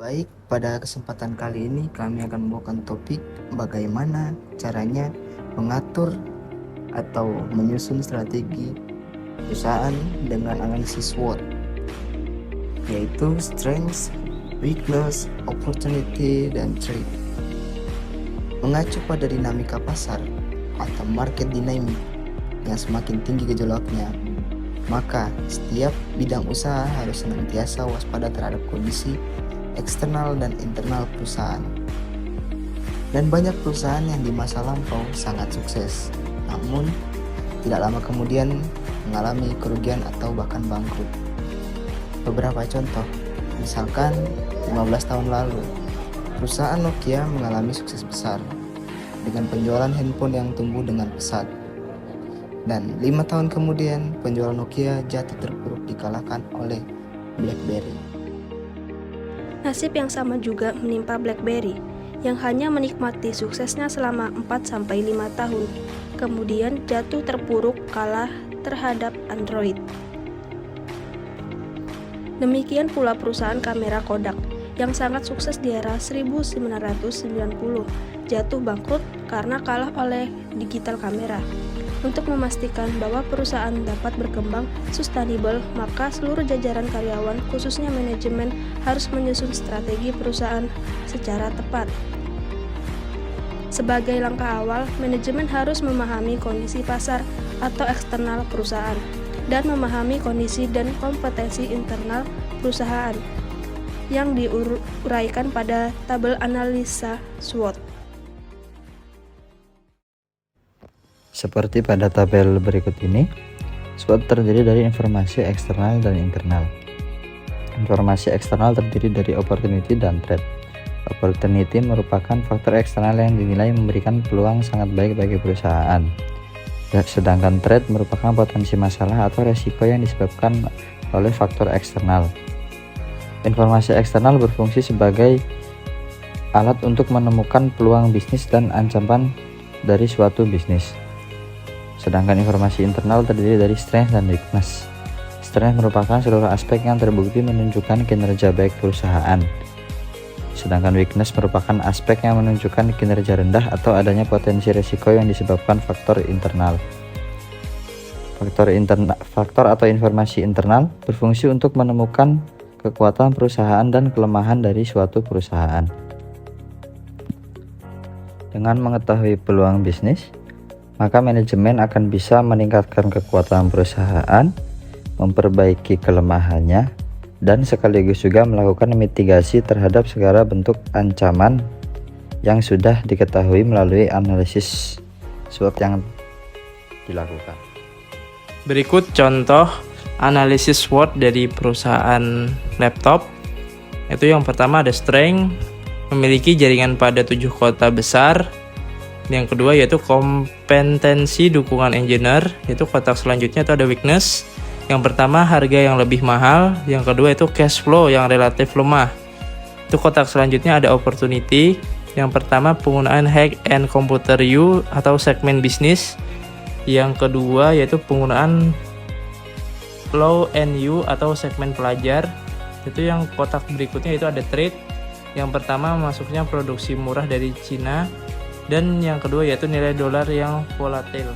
Baik, pada kesempatan kali ini kami akan membawakan topik bagaimana caranya mengatur atau menyusun strategi perusahaan dengan analisis SWOT, yaitu strengths, weakness, opportunity, dan threat. Mengacu pada dinamika pasar atau market dynamic yang semakin tinggi gejolaknya, maka setiap bidang usaha harus senantiasa waspada terhadap kondisi eksternal dan internal perusahaan. Dan banyak perusahaan yang di masa lampau sangat sukses, namun tidak lama kemudian mengalami kerugian atau bahkan bangkrut. Beberapa contoh, misalkan 15 tahun lalu, perusahaan Nokia mengalami sukses besar dengan penjualan handphone yang tumbuh dengan pesat. Dan 5 tahun kemudian, penjualan Nokia jatuh terpuruk dikalahkan oleh BlackBerry. Nasib yang sama juga menimpa BlackBerry, yang hanya menikmati suksesnya selama 4-5 tahun, kemudian jatuh terpuruk kalah terhadap Android. Demikian pula perusahaan kamera Kodak, yang sangat sukses di era 1990, jatuh bangkrut karena kalah oleh digital kamera. Untuk memastikan bahwa perusahaan dapat berkembang sustainable, maka seluruh jajaran karyawan, khususnya manajemen, harus menyusun strategi perusahaan secara tepat. Sebagai langkah awal, manajemen harus memahami kondisi pasar atau eksternal perusahaan dan memahami kondisi dan kompetensi internal perusahaan yang diuraikan pada tabel analisa SWOT. Seperti pada tabel berikut ini, SWOT terdiri dari informasi eksternal dan internal. Informasi eksternal terdiri dari opportunity dan threat. Opportunity merupakan faktor eksternal yang dinilai memberikan peluang sangat baik bagi perusahaan. Sedangkan threat merupakan potensi masalah atau resiko yang disebabkan oleh faktor eksternal. Informasi eksternal berfungsi sebagai alat untuk menemukan peluang bisnis dan ancaman dari suatu bisnis. Sedangkan informasi internal terdiri dari strength dan weakness. Strength merupakan seluruh aspek yang terbukti menunjukkan kinerja baik perusahaan. Sedangkan weakness merupakan aspek yang menunjukkan kinerja rendah atau adanya potensi risiko yang disebabkan faktor internal. Faktor atau informasi internal berfungsi untuk menemukan kekuatan perusahaan dan kelemahan dari suatu perusahaan. Dengan mengetahui peluang bisnis, maka manajemen akan bisa meningkatkan kekuatan perusahaan, memperbaiki kelemahannya, dan sekaligus juga melakukan mitigasi terhadap segala bentuk ancaman yang sudah diketahui melalui analisis SWOT yang dilakukan. Berikut contoh analisis SWOT dari perusahaan laptop. Itu yang pertama ada strength, memiliki jaringan pada 7 kota besar. Yang kedua yaitu kompetensi dukungan engineer, yaitu kotak selanjutnya itu ada weakness. Yang pertama harga yang lebih mahal, yang kedua itu cash flow yang relatif lemah. Itu kotak selanjutnya ada opportunity. Yang pertama penggunaan high-end computer U atau segmen bisnis. Yang kedua yaitu penggunaan low-end U atau segmen pelajar. Itu yang kotak berikutnya itu ada trade. Yang pertama masuknya produksi murah dari Cina. Dan yang kedua yaitu nilai dolar yang volatil.